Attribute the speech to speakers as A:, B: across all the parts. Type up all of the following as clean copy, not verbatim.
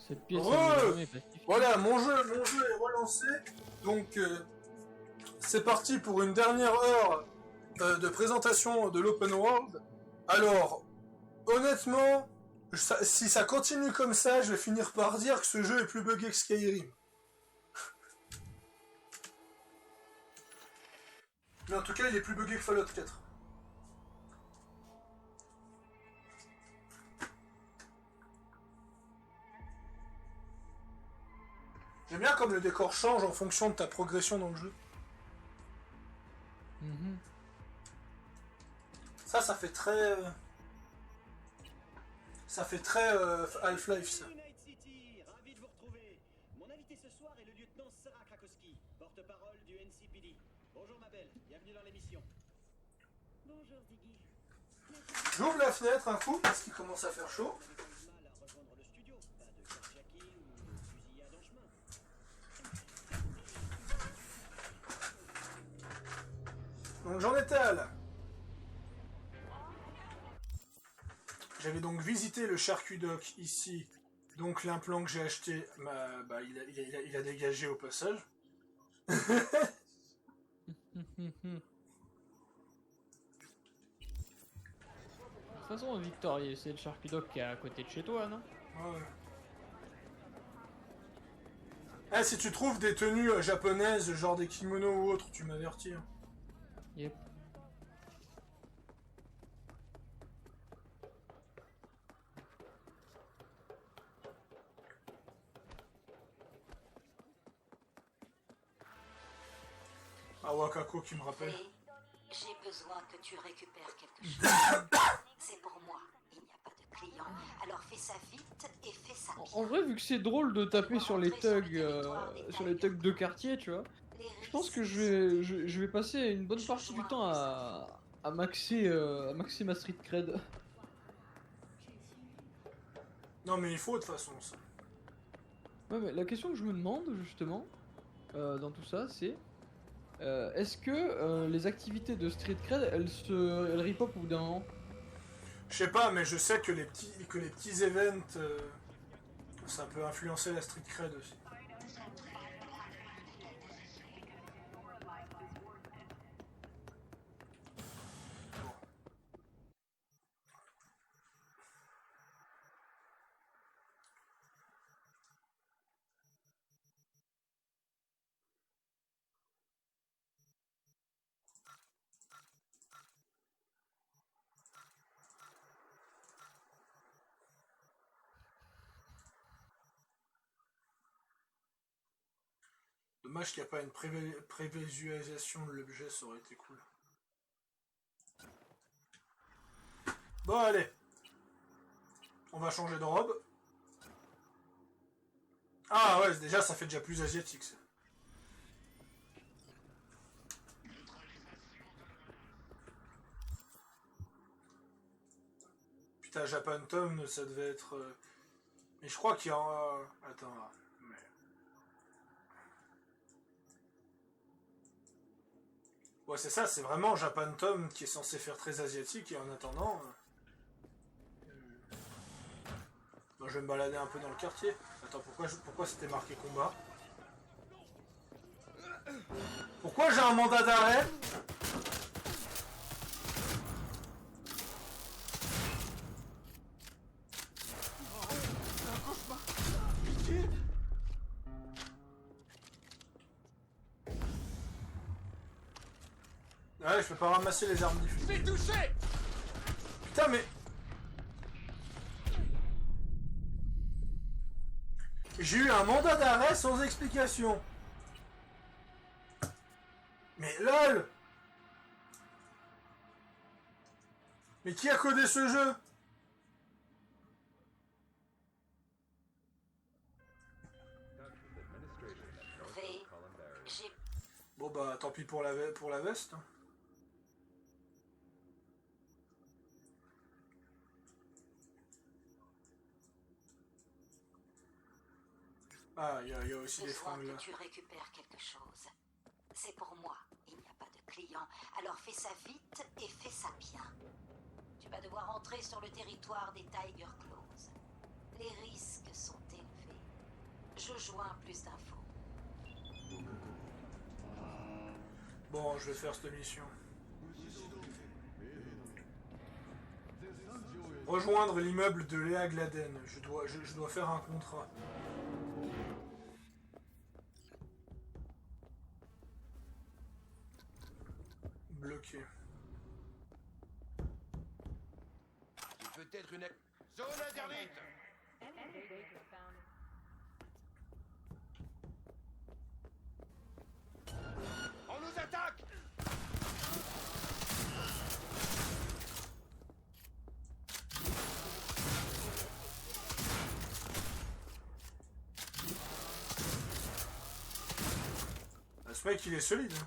A: Cette pièce est pacifique.
B: Voilà, mon jeu est relancé. Donc, c'est parti pour une dernière heure de présentation de l'open world. Alors, honnêtement, si ça continue comme ça, je vais finir par dire que ce jeu est plus buggé que Skyrim. Mais en tout cas, il est plus buggé que Fallout 4. J'aime bien comme le décor change en fonction de ta progression dans le jeu. Ça fait très... Ça fait très Half-Life, ça.
C: Night City, ravi de vous retrouver. Mon invité ce soir est le lieutenant Sarah Krakowski, porte-parole du NCPD. Bonjour ma belle, bienvenue dans l'émission.
D: Bonjour Ziggy.
B: J'ouvre la fenêtre un coup parce qu'il commence à faire chaud.
C: Vous avez du mal à rejoindre le studio, pas de carjacking ou de fusillade en chemin.
B: Donc j'en étais à là. J'avais donc visité le charcudoc ici. Donc l'implant que j'ai acheté, il a dégagé au passage.
A: De toute façon, Victor, c'est le charcudoc qui est à côté de chez toi, non?
B: Ouais. Eh, si tu trouves des tenues japonaises, genre des kimonos ou autres, tu m'avertis. Hein.
A: Yep.
B: Ah, Wakako qui me rappelle.
E: Faye, j'ai besoin que tu récupères quelque chose. C'est pour moi. Il n'y a pas de client. Alors fais ça vite et fais ça bien.
A: En vrai, vu que c'est drôle de taper sur les thugs de quartier, tu vois, je pense que je vais passer une bonne partie du temps à maxer ma street cred.
B: Non, mais il faut de toute façon ça.
A: Ouais, mais la question que je me demande justement dans tout ça, c'est est-ce que les activités de street cred, elles rip-up au bout d'un moment?
B: Je sais pas, mais je sais que les petits events, ça peut influencer la street cred aussi. Dommage qu'il n'y a pas une prévisualisation de l'objet, ça aurait été cool. Bon, allez. On va changer de robe. Ah ouais, déjà, ça fait déjà plus asiatique, ça. Putain, Japan Tom, ça devait être... Mais je crois qu'il y a... Attends, mais... Ouais, c'est ça, c'est vraiment Japan Tom qui est censé faire très asiatique, et en attendant... Moi, je vais me balader un peu dans le quartier. Attends, pourquoi c'était marqué combat? Pourquoi j'ai un mandat d'arrêt? Ouais, je peux pas ramasser les armes diffusées.
F: C'est touché!
B: Putain, mais... J'ai eu un mandat d'arrêt sans explication. Mais lol! Mais qui a codé ce jeu?
E: Faye, j'ai...
B: Bon bah tant pis pour la veste. Ah, il y a aussi des
E: besoin
B: fringues là.
E: que tu récupères quelque chose. C'est pour moi. Il n'y a pas de client. Alors fais ça vite et fais ça bien. Tu vas devoir entrer sur le territoire des Tiger Claws. Les risques sont élevés. Je joins plus d'infos.
B: Bon, je vais faire cette mission. Rejoindre l'immeuble de Léa Gladen. Je dois faire un contrat. Bloqué.
F: Peut-être une zone interdite. On nous attaque.
B: Ah, ce mec il est solide. Hein.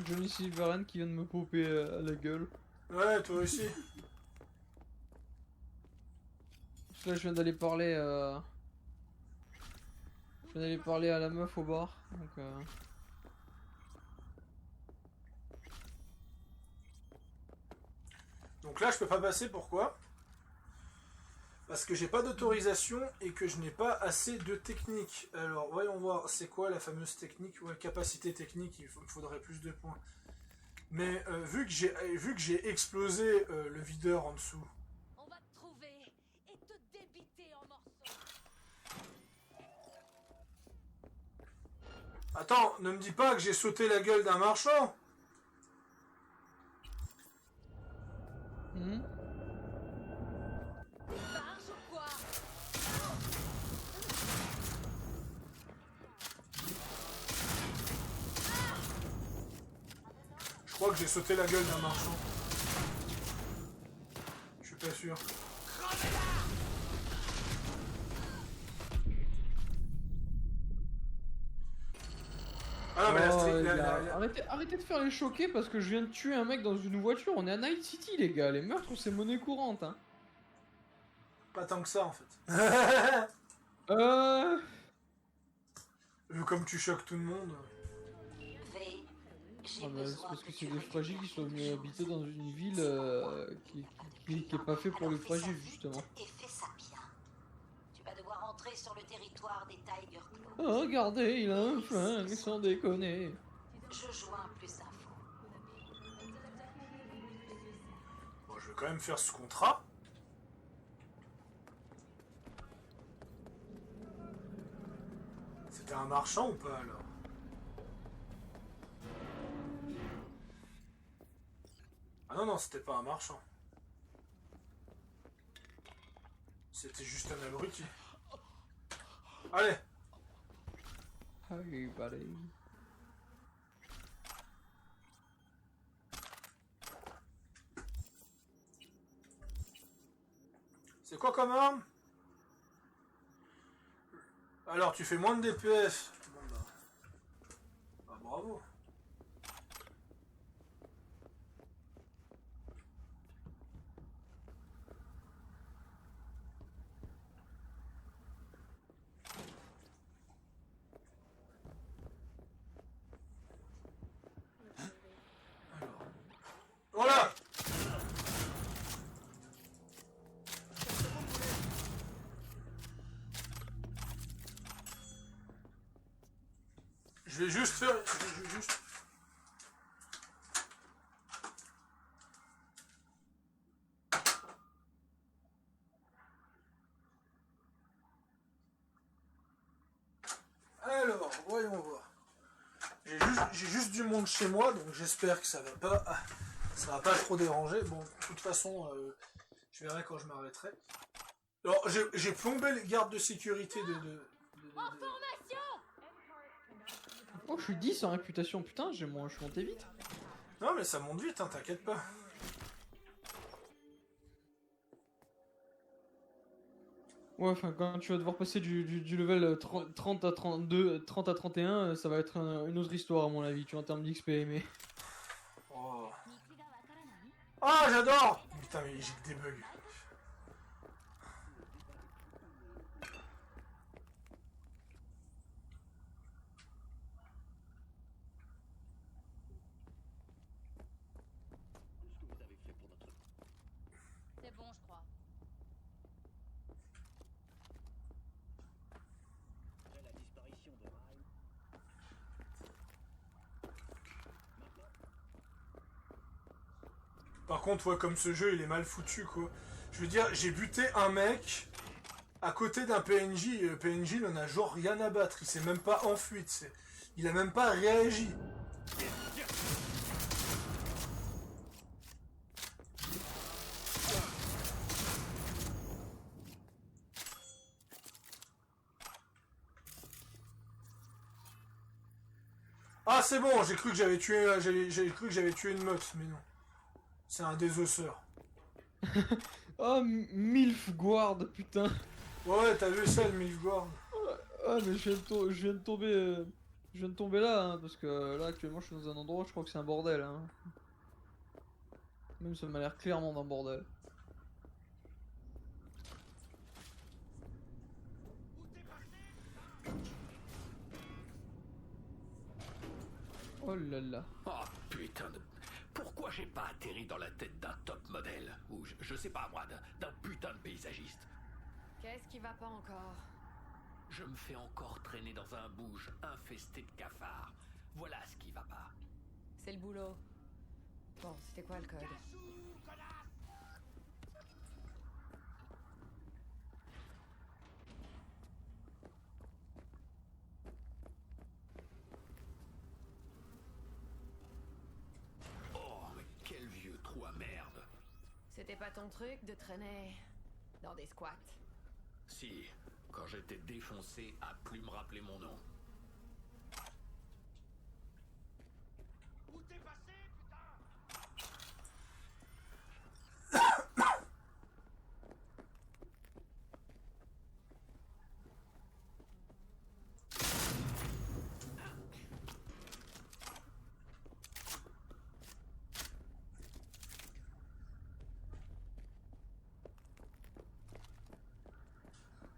A: Johnny Silverhand qui vient de me popper à la gueule.
B: Ouais, toi aussi.
A: Parce que là, je viens d'aller parler. Je viens d'aller parler à la meuf au bar. Donc,
B: Donc là, je peux pas passer, pourquoi? Parce que j'ai pas d'autorisation et que je n'ai pas assez de technique. Alors, voyons voir, c'est quoi la fameuse technique? Ouais, capacité technique, il me faudrait plus de points. Mais vu que j'ai explosé le videur en dessous.
D: On va te trouver et te débiter en morceaux.
B: Attends, ne me dis pas que j'ai sauté la gueule d'un marchand.
D: Barge ou quoi?
B: Je crois que j'ai sauté la gueule d'un marchand. Je suis pas sûr. Ah non, mais
A: Arrêtez de faire les choquer parce que je viens de tuer un mec dans une voiture. On est à Night City, les gars. Les meurtres, c'est monnaie courante. Hein.
B: Pas tant que ça, en fait. Vu comme tu choques tout le monde.
E: V, j'ai
A: Ah bah, c'est
E: besoin
A: parce que
E: que
A: c'est
E: tu
A: des fragiles qui sont venus
E: récupères
A: habiter dans une ville qui est pas fait pour les fragiles, justement.
E: et fais ça bien. Tu vas devoir entrer sur le territoire des Tiger Claws.
A: Oh, regardez, il a un flingue, sans déconner.
E: Je joins plus d'infos.
B: Bon, je vais quand même faire ce contrat. C'était un marchand ou pas, alors? Ah non, non, c'était pas un marchand. C'était juste un abruti. Allez!
A: Hey, buddy.
B: C'est quoi comme arme? Alors, tu fais moins de DPS. Bon bah... Ah, bravo. Voilà! Je vais juste faire... je vais juste... Alors, voyons voir. J'ai juste du monde chez moi, donc j'espère que ça va pas trop déranger. Bon, de toute façon, je verrai quand je m'arrêterai. Alors, j'ai plombé les gardes de sécurité
A: Oh, je suis 10 en réputation, putain, je suis monté vite.
B: Non, mais ça monte vite, hein, t'inquiète pas.
A: Ouais, enfin, quand tu vas devoir passer du level 30 à 32, 30 à 31, ça va être une autre histoire, à mon avis, tu vois, en termes d'XP, mais...
B: Oh. Ah, j'adore! Putain, mais j'ai que des bugs. Par contre, ouais, comme ce jeu, il est mal foutu, quoi. Je veux dire, j'ai buté un mec à côté d'un PNJ, et le PNJ, il en a genre rien à battre. Il s'est même pas enfui, tu sais. Il a même pas réagi. Ah, c'est bon, j'ai cru que j'avais tué, j'ai cru que j'avais tué une meute, mais non. C'est un désosseur.
A: Oh, Milf Guard, putain.
B: Ouais, t'as vu ça, le Milfgard?
A: Ah, mais je viens de tomber. Je viens de tomber là, hein, parce que là actuellement je suis dans un endroit, je crois que c'est un bordel. Hein. Même ça m'a l'air clairement d'un bordel. Oh là là.
G: Oh putain de... Pourquoi j'ai pas atterri dans la tête d'un top modèle? Ou je sais pas moi, d'un putain de paysagiste?
D: Qu'est-ce qui va pas encore?
G: Je me fais encore traîner dans un bouge infesté de cafards. Voilà ce qui va pas.
D: C'est le boulot. Bon, c'était quoi le code?
G: Oh, mais quel vieux trou à merde.
D: C'était pas ton truc de traîner dans des squats?
G: Si, quand j'étais défoncé à plus me rappeler mon nom.
F: Où t'es passé, putain?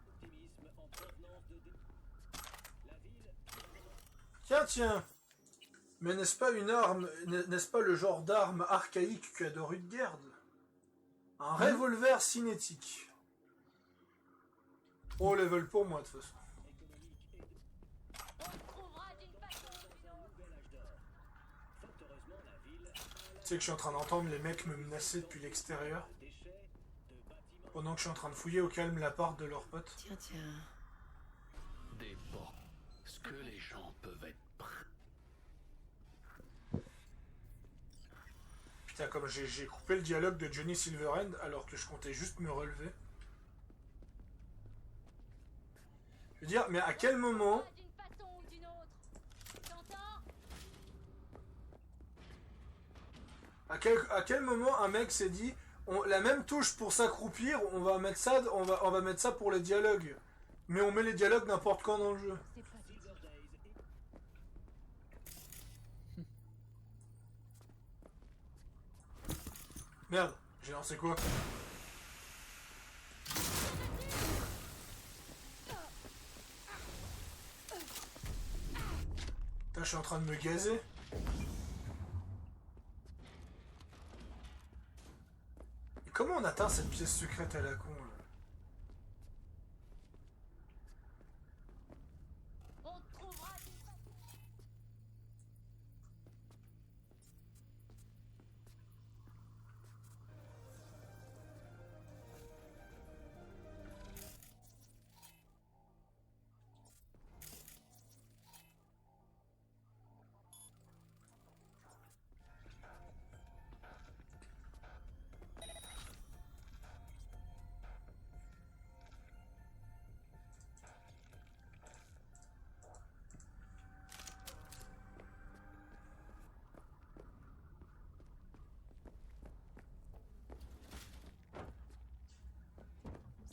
C: Optimisme en provenance de... La ville...
B: Tiens, tiens. Mais n'est-ce pas une arme, n'est-ce pas le genre d'arme archaïque qu'a Rutgerd? Un revolver cinétique. Oh, level pour moi, de toute façon.
D: On trouvera d'une façon ou d'une autre.
C: Nouvel âge d'or. Fort heureusement, la ville...
B: Tu sais que je suis en train d'entendre les mecs me menacer depuis l'extérieur.
C: Déchets de bâtiments...
B: Pendant que je suis en train de fouiller au calme l'appart de leurs potes.
D: Tiens, tiens.
G: Des porcs. Ce que les gens peuvent être prêts.
B: Putain, comme j'ai coupé le dialogue de Johnny Silverhand alors que je comptais juste me relever. Je veux dire, mais à quel moment...
D: D'une façon ou d'une autre. T'entends?
B: À quel moment un mec s'est dit la même touche pour s'accroupir, on va mettre ça pour les dialogues. Mais on met les dialogues n'importe quand dans le jeu.
D: C'est pas du
C: Silver Days et...
B: Merde, j'ai lancé quoi? Putain, je suis en train de me gazer. Et comment on atteint cette pièce secrète à la con là?
D: On trouvera d'une façon.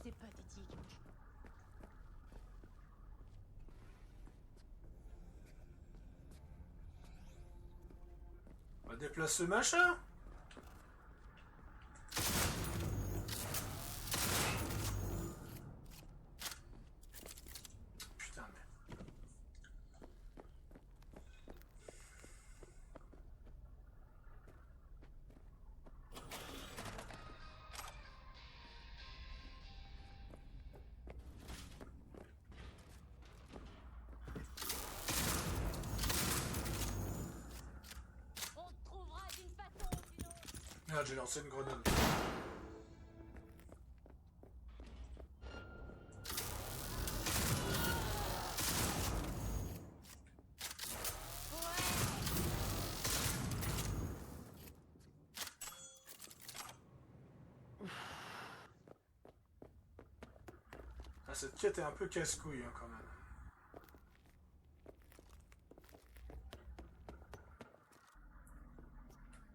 D: C'est pathétique.
B: On déplace ce machin. Putain, mais...
D: On trouvera d'une façon ou
B: Merde, j'ai lancé une grenade. Ah, cette quête est un peu casse-couille hein, quand même.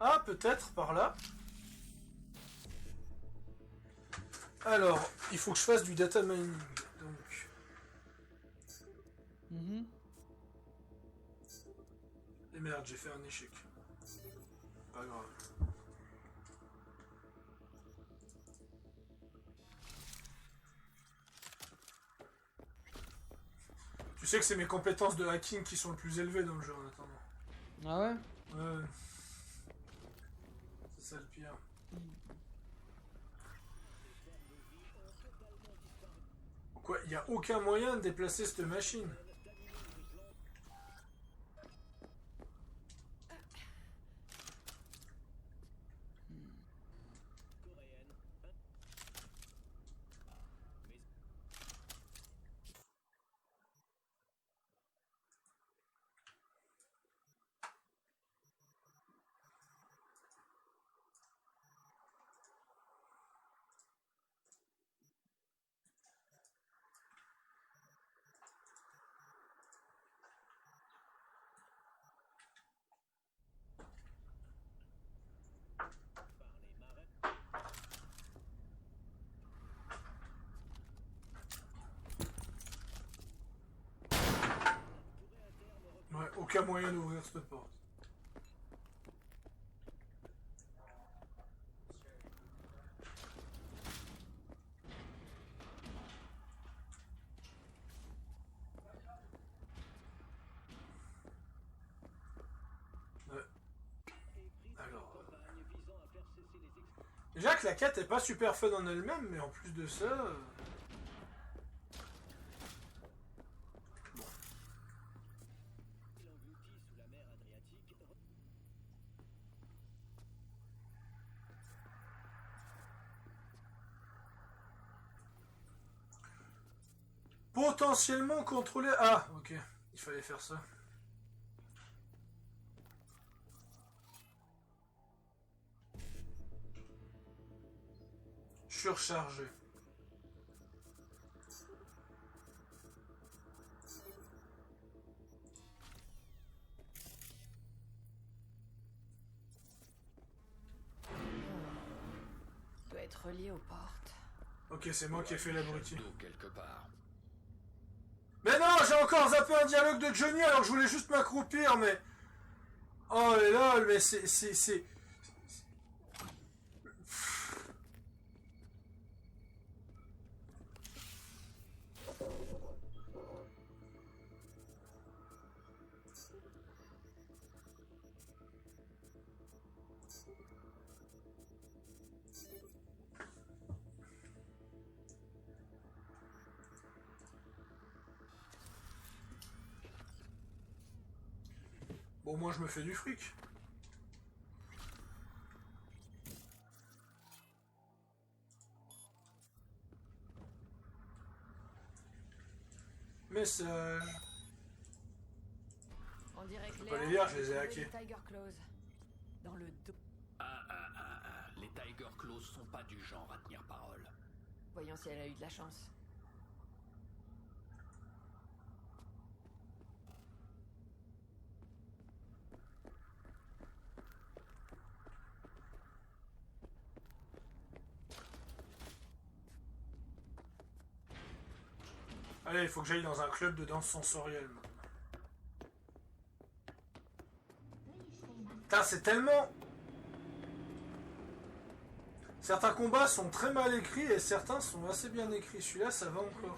B: Ah, peut-être par là. Alors, il faut que je fasse du data mining. Donc,
A: Mhm.
B: et merde, j'ai fait un échec. Pas grave. Tu sais que c'est mes compétences de hacking qui sont les plus élevées dans le jeu en attendant.
A: Ah ouais?
B: Ouais. C'est ça le pire. Quoi, il n'y a aucun moyen de déplacer cette machine. Ouais, aucun moyen d'ouvrir cette porte. Ouais. Alors... Déjà que la quête est pas super fun en elle-même, mais en plus de ça... Bon. Potentiellement contrôler... Ah, ok. Il fallait faire ça. Surchargé.
H: Doit être relié aux portes.
B: Ok, c'est moi qui ai fait l'abruti.
G: D'eau quelque part.
B: Mais non, j'ai encore zappé un dialogue de Johnny alors que je voulais juste m'accroupir, mais... Oh là, mais c'est... Bon, moi je me fais du fric. Message.
H: On dirait que
B: pas
H: Léa
B: les lire, je
H: a
B: les ai
H: trouvé
B: hackés.
H: des Tiger Claws. Dans le dos.
G: Les Tiger Claws sont pas du genre à tenir parole.
H: Voyons si elle a eu de la chance.
B: Allez, il faut que j'aille dans un club de danse sensorielle. Putain, c'est tellement... Certains combats sont très mal écrits et certains sont assez bien écrits. Celui-là, ça va encore.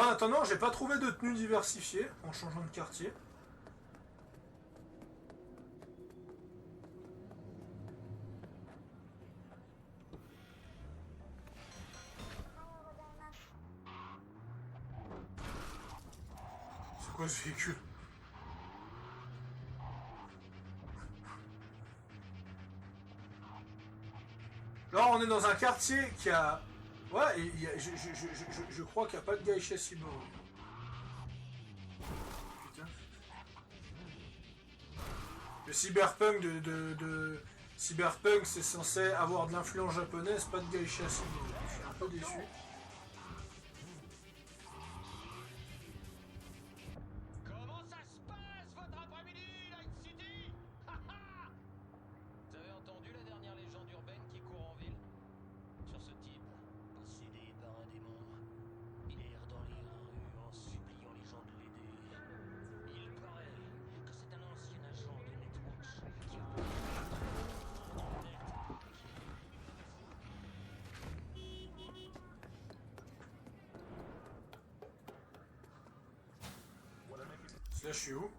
B: Bon, en attendant, j'ai pas trouvé de tenue diversifiée en changeant de quartier. C'est quoi ce véhicule? Là, on est dans un quartier qui a... Ouais, et je crois qu'il n'y a pas de geisha cyborg. Putain. Le cyberpunk Cyberpunk, c'est censé avoir de l'influence japonaise, pas de geisha cyborg. Je suis un peu déçu.
F: Comment ça se passe, votre après-midi, Night City? Vous avez entendu la dernière légende urbaine qui court en ville? Sur ce type, possédé par un démon. Il erre dans les rues en suppliant les gens de l'aider. Il paraît que c'est un ancien agent de Netwatch qui a...
B: Là, je suis où?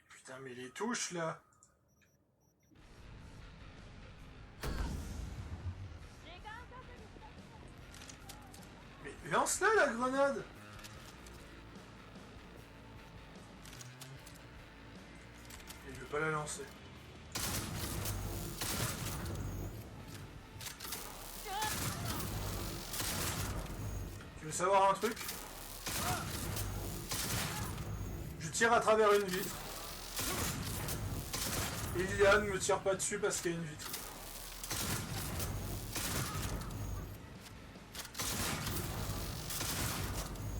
B: Putain, mais les touches là. Mais lance-la la grenade. Il veut pas la lancer. Tu veux savoir un truc? Je tire à travers une vitre. Et Liliane me tire pas dessus parce qu'il y a une vitre.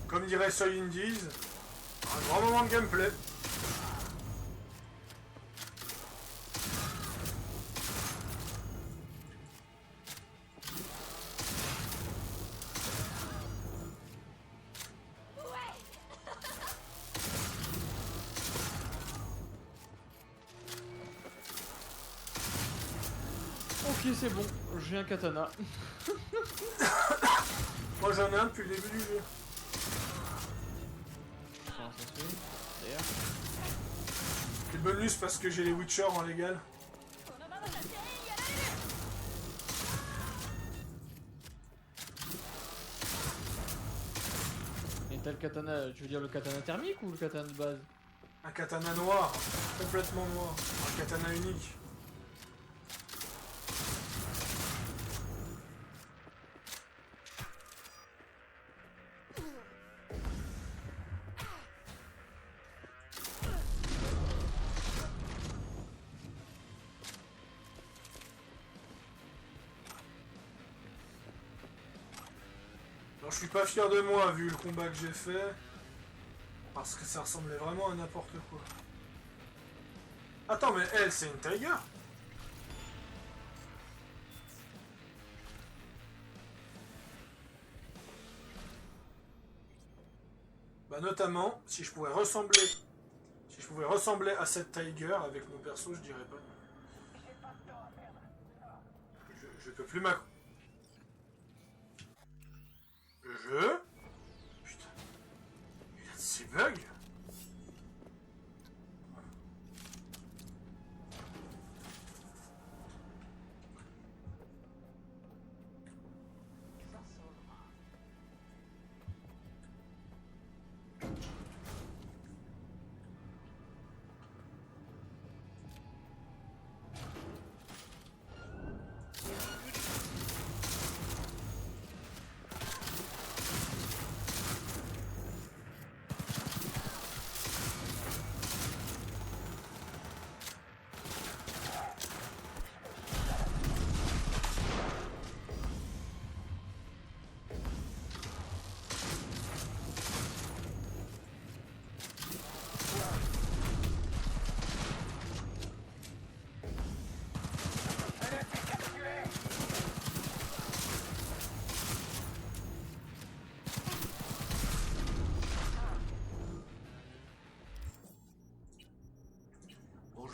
B: Comme dirait Soy Indies, un grand moment de gameplay.
A: Ok, c'est bon, j'ai un katana.
B: Moi j'en ai un depuis le début du jeu.
A: Comment ça se fait, d'ailleurs?
B: C'est bonus parce que j'ai les Witcher en légal.
A: Et t'as le katana, tu veux dire le katana thermique ou le katana de base?
B: Un katana noir, complètement noir. Un katana unique. Alors je suis pas fier de moi vu le combat que j'ai fait. Parce que ça ressemblait vraiment à n'importe quoi. Attends, mais elle, c'est une Tiger? Bah notamment, si je pouvais ressembler... Si je pouvais ressembler à cette Tiger avec mon perso, je dirais pas non. Je peux plus m'accrocher. Putain. Il y a de ces bugs.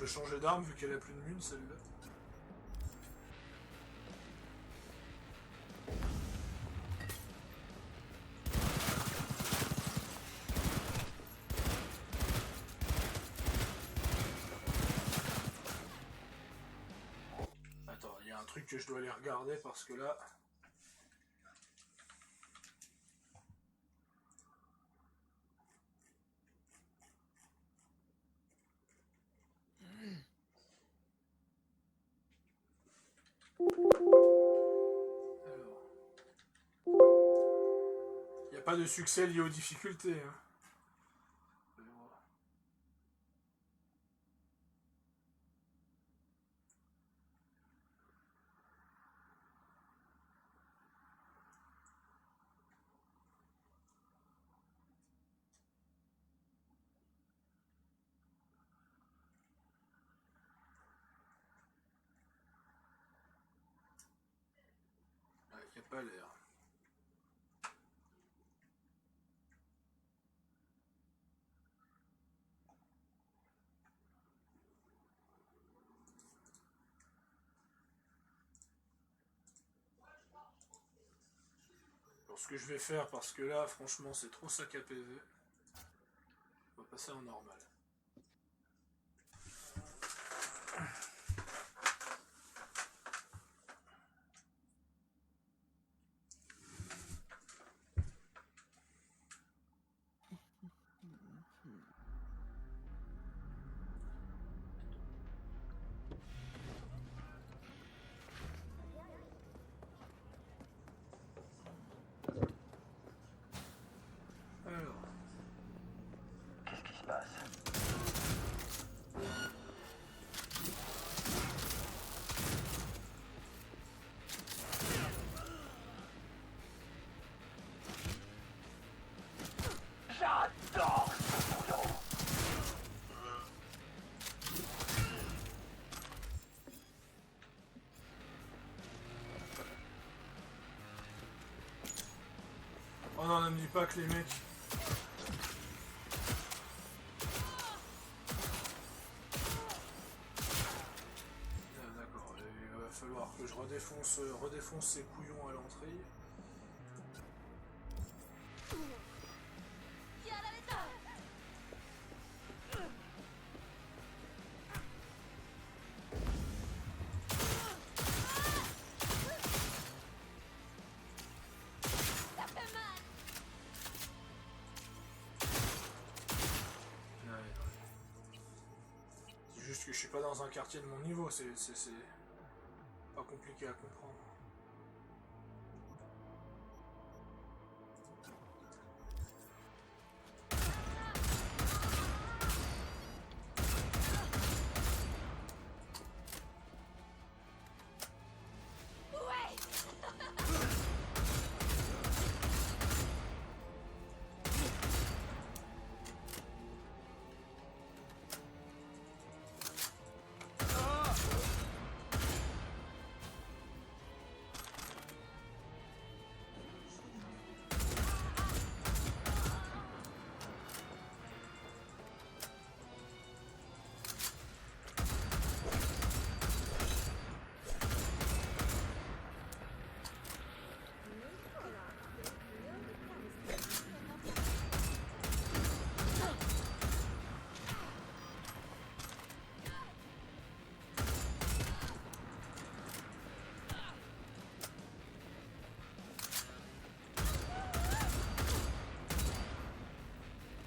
B: je vais changer d'arme vu qu'elle a plus de mune celle-là. Attends, il y a un truc que je dois aller regarder parce que là... Il n'y a pas de succès lié aux difficultés. Hein. Il n'y a pas l'air. Alors, ce que je vais faire, parce que là, franchement, c'est trop sac à PV, on va passer en normal.
I: Qu'est-ce qui se passe? J'adore ce boulot.
B: Oh non, ne me dis pas que les mecs... D'accord, il va falloir que je redéfonce ces couillons à l'entrée. C'est juste que je suis pas dans un quartier de mon niveau, c'est pas compliqué à comprendre.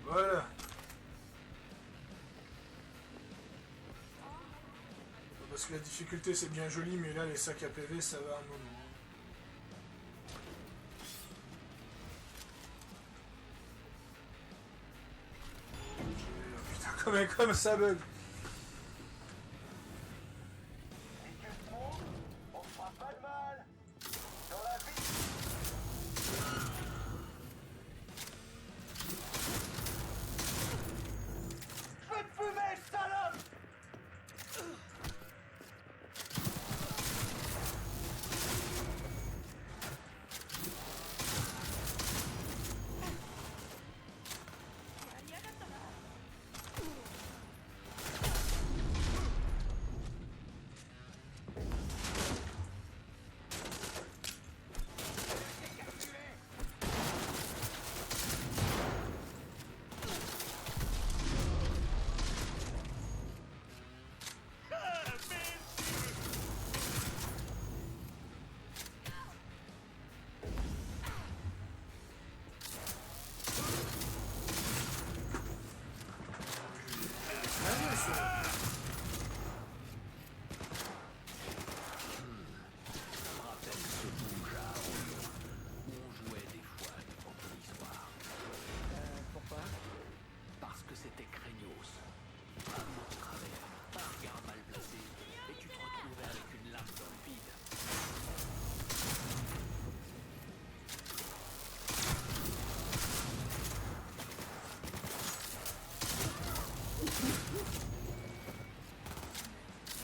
B: Voilà. Parce que la difficulté c'est bien joli, mais là les sacs à PV ça va un moment. Putain, comme ça bug.
I: On fera pas de mal. Dans la vie. Je vais te fumer, salope.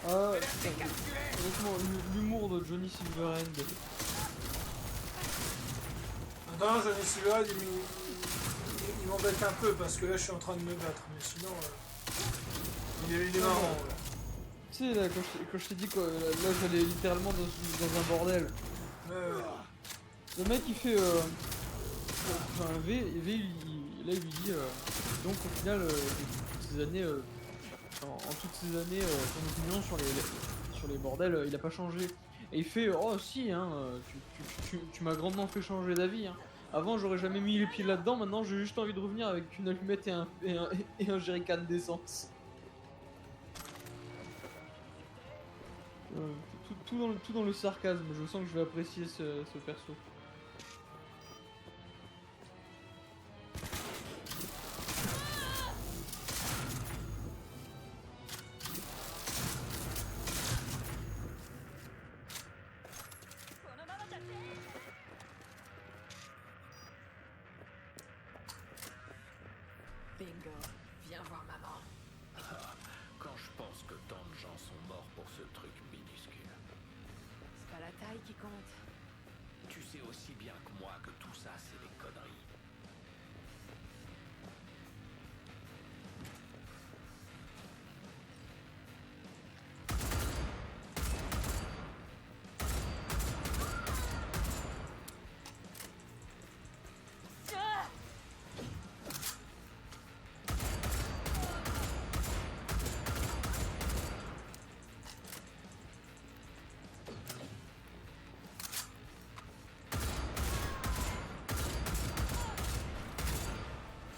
A: Ah, putain, honnêtement, l'humour de Johnny Silverhand.
B: Non, Johnny Silverhand, il m'embête un peu parce que là je suis en train de me battre, mais sinon il est marrant. Ouais.
A: Tu sais, là, quand je t'ai dit que là j'allais littéralement dans un bordel.
B: Ouais.
A: Le mec il fait. Enfin, là il lui dit. Donc au final, toutes ces années. En toutes ces années, son opinion sur les bordels, il a pas changé. Et il fait oh si, hein, tu m'as grandement fait changer d'avis. Hein. Avant j'aurais jamais mis les pieds là-dedans, maintenant j'ai juste envie de revenir avec une allumette et un jerrycan d'essence. Tout dans le sarcasme, je sens que je vais apprécier ce perso.
H: Bingo, viens voir maman.
G: Quand je pense que tant de gens sont morts pour ce truc minuscule.
H: C'est pas la taille qui compte.
G: Tu sais aussi bien que moi que tout ça, c'est des conneries.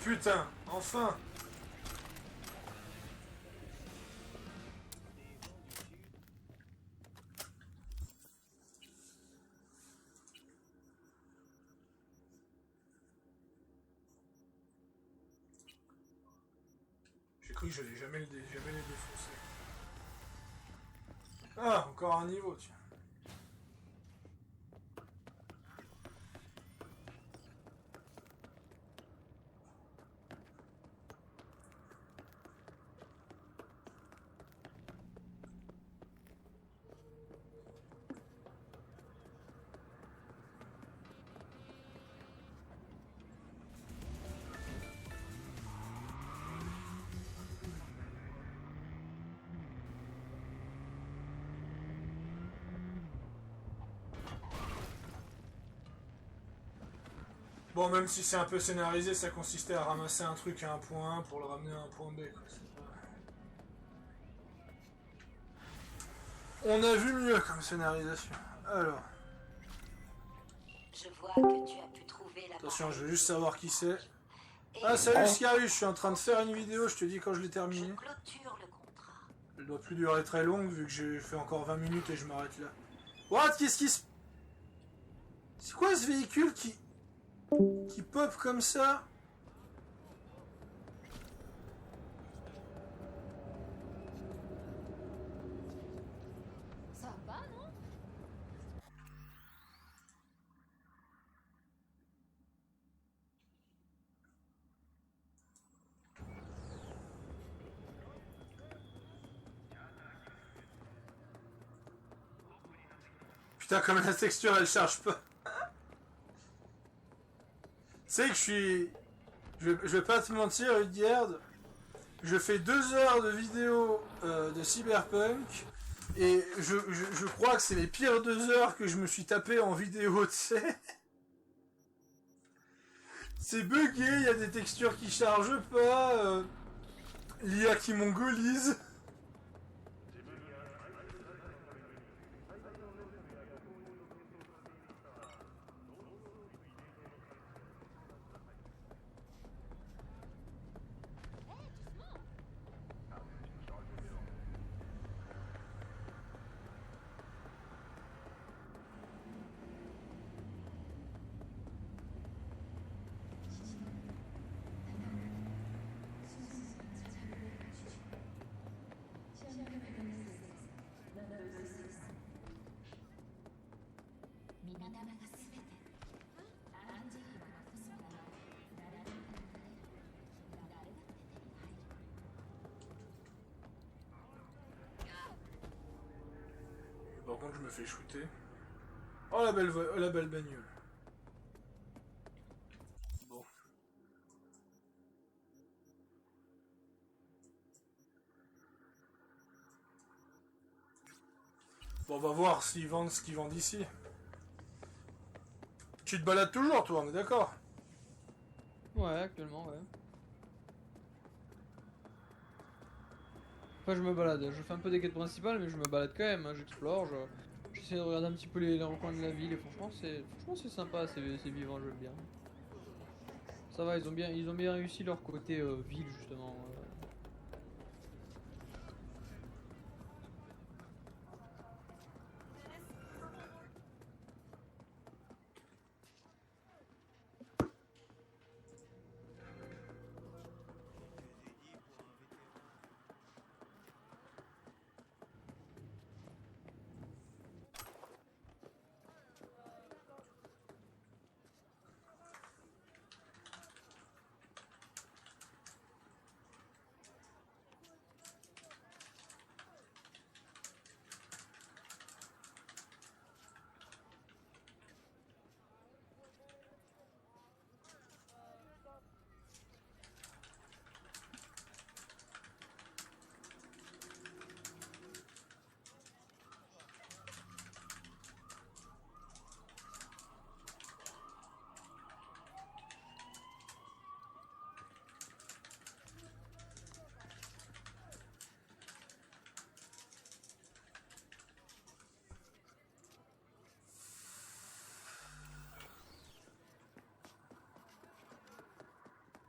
B: Putain, enfin. J'ai cru que j'allais jamais les défoncer. Ah, encore un niveau, tiens. Bon, même si c'est un peu scénarisé, ça consistait à ramasser un truc à un point A pour le ramener à un point B. Quoi. On a vu mieux comme scénarisation. Alors.
E: Je vois que tu as pu trouver la
B: Attention,
E: parole.
B: je veux juste savoir qui c'est. Ah, salut Scarus, je suis en train de faire une vidéo, je te dis quand je l'ai
E: Je
B: terminée.
E: clôture le contrat.
B: Elle doit plus durer très longue vu que j'ai fait encore 20 minutes et je m'arrête là. What? Qu'est-ce qui se... C'est quoi ce véhicule qui pop comme ça?
D: Ça va, non?
B: Putain, comme la texture elle charge pas. Tu sais que je suis... Je vais pas te mentir, Udgerd. Je fais 2 heures de vidéo de Cyberpunk. Et je crois que c'est les pires 2 heures que je me suis tapé en vidéo, tu sais. C'est bugué, il y a des textures qui chargent pas. L'IA qui mongolise. Par contre, je me fais shooter. Oh, la belle bagnole. Bon. Bon, on va voir s'ils vendent ce qu'ils vendent ici. Tu te balades toujours, toi, on est d'accord?
A: Ouais, actuellement, ouais. Enfin, je me balade. Je fais un peu des quêtes principales, mais je me balade quand même. Hein. J'explore, j'essaie de regarder un petit peu les recoins de la ville. Et franchement, c'est sympa, c'est vivant, j'aime bien. Ça va, ils ont bien réussi leur côté ville, justement.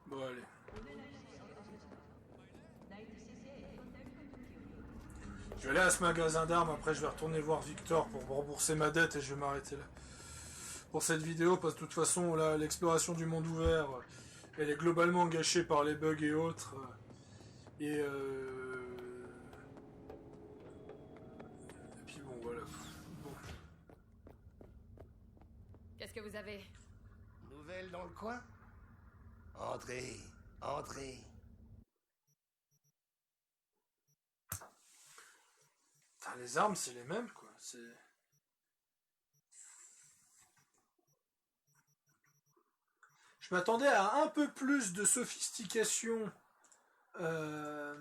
B: Bon, allez. Je vais aller à ce magasin d'armes, après je vais retourner voir Victor pour me rembourser ma dette et je vais m'arrêter là. Pour cette vidéo, parce que de toute façon, là, l'exploration du monde ouvert, elle est globalement gâchée par les bugs et autres. Et puis bon, voilà. Bon.
H: Qu'est-ce que vous avez?
I: Nouvelle dans le coin? Entrez, entrez.
B: Putain, les armes, c'est les mêmes, quoi. Je m'attendais à un peu plus de sophistication de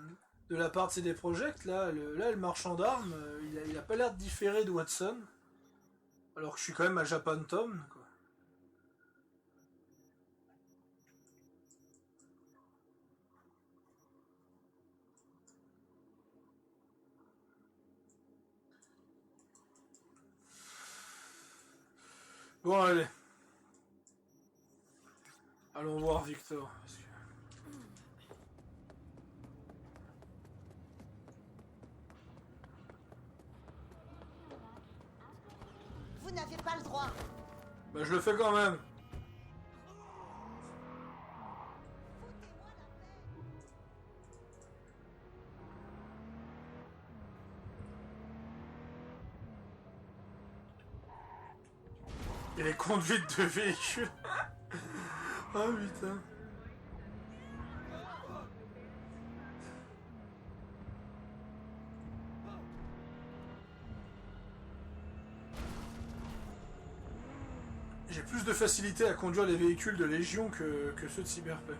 B: la part de CD Projekt. Là, le marchand d'armes, il a pas l'air de différer de Watson. Alors que je suis quand même à Japan Tom, quoi. Bon, allez. Allons voir Victor.
J: Vous n'avez pas le droit.
B: Bah, je le fais quand même. Et les conduites de véhicules. Ah putain. J'ai plus de facilité à conduire les véhicules de Légion que ceux de Cyberpunk.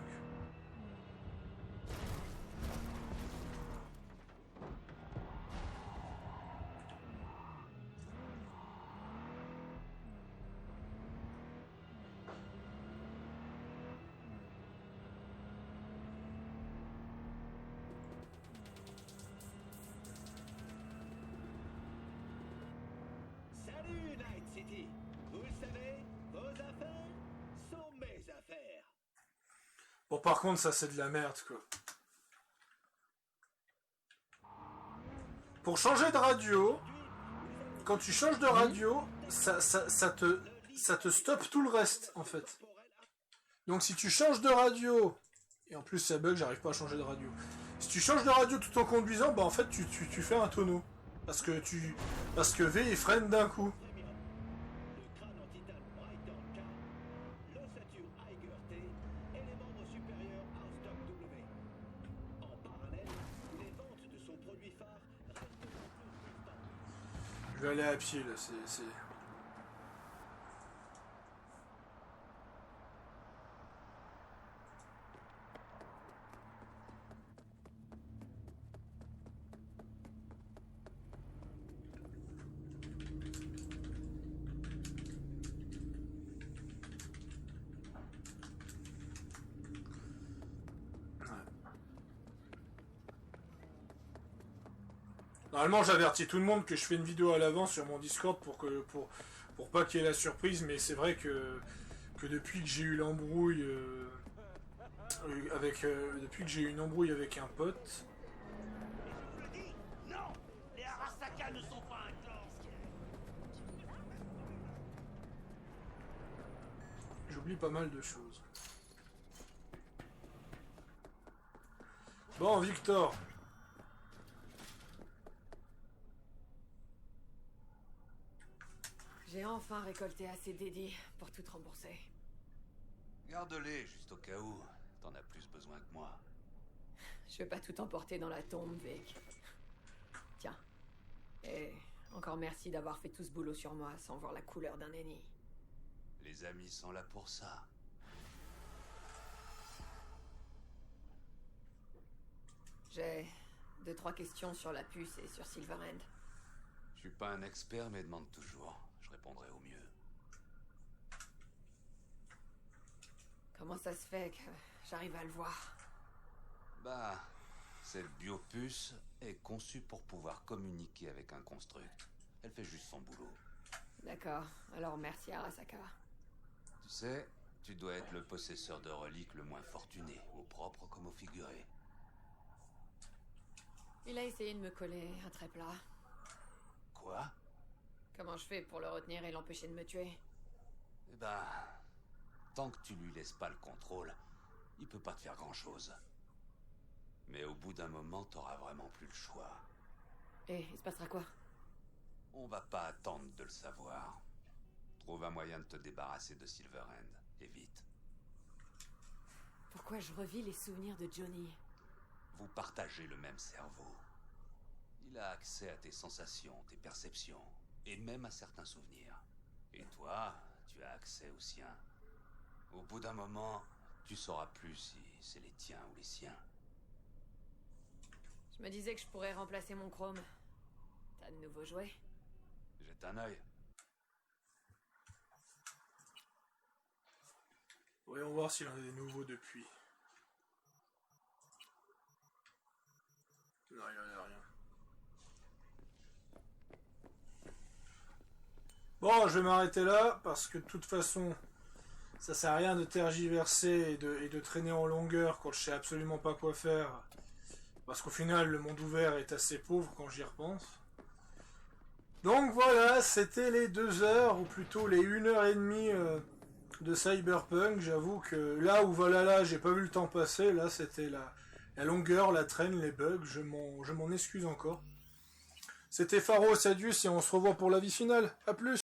C: Salut Night City. Vous le savez, vos affaires sont mes affaires.
B: Bon, par contre, ça c'est de la merde, quoi. Pour changer de radio, quand tu changes de radio, ça te stoppe tout le reste, en fait. Donc si tu changes de radio, et en plus ça bug, j'arrive pas à changer de radio. Si tu changes de radio tout en conduisant, bah en fait tu fais un tonneau. Parce que V il freine d'un coup.
C: Le crâne en titane Brighton K, l'ossature Eiger T et les membres supérieurs Arstock W. En parallèle, les ventes de son produit phare restent toujours constantes.
B: Je vais aller à pied, là, c'est... Normalement, j'avertis tout le monde que je fais une vidéo à l'avance sur mon Discord pour pas qu'il y ait la surprise, mais c'est vrai que depuis que j'ai eu l'embrouille depuis que j'ai eu une embrouille avec un pote,
I: Non, les Arasaka ne sont pas un clan.
B: j'oublie pas mal de choses. Bon, Victor.
H: J'ai enfin récolté assez d'édits pour tout rembourser.
K: Garde-les juste au cas où. T'en as plus besoin que moi.
H: Je vais pas tout emporter dans la tombe, Vic. Tiens. Et encore merci d'avoir fait tout ce boulot sur moi sans voir la couleur d'un ennemi.
K: Les amis sont là pour ça.
H: J'ai 2-3 questions sur la puce et sur Silverhand.
K: Je suis pas un expert, mais demande toujours. Je répondrai au mieux.
H: Comment ça se fait que j'arrive à le voir?
K: Bah, cette biopuce est conçue pour pouvoir communiquer avec un construct. Elle fait juste son boulot.
H: D'accord, alors merci Arasaka.
K: Tu sais, tu dois être le possesseur de reliques le moins fortuné, au propre comme au figuré.
H: Il a essayé de me coller un trait plat.
K: Quoi?
H: Comment je fais pour le retenir et l'empêcher de me tuer?
K: Eh ben, tant que tu lui laisses pas le contrôle, il peut pas te faire grand-chose. Mais au bout d'un moment, t'auras vraiment plus le choix.
H: Et il se passera quoi?
K: On va pas attendre de le savoir. Trouve un moyen de te débarrasser de Silverhand, et vite.
H: Pourquoi je revis les souvenirs de Johnny?
K: Vous partagez le même cerveau. Il a accès à tes sensations, tes perceptions, et même à certains souvenirs. Et toi, tu as accès aux siens. Au bout d'un moment, tu sauras plus si c'est les tiens ou les siens.
H: Je me disais que je pourrais remplacer mon chrome. T'as de nouveaux jouets?
K: Jette un œil.
B: Voyons voir s'il en a des nouveaux depuis. Non, il en a rien. Bon, je vais m'arrêter là, parce que de toute façon, ça sert à rien de tergiverser et de traîner en longueur quand je sais absolument pas quoi faire. Parce qu'au final, le monde ouvert est assez pauvre quand j'y repense. Donc voilà, c'était les 2 heures, ou plutôt les 1h30 de Cyberpunk. J'avoue que là où Valhalla, j'ai pas vu le temps passer, là c'était la longueur, la traîne, les bugs, je m'en excuse encore. C'était Pharos, adieu, et on se revoit pour la vie finale. A plus!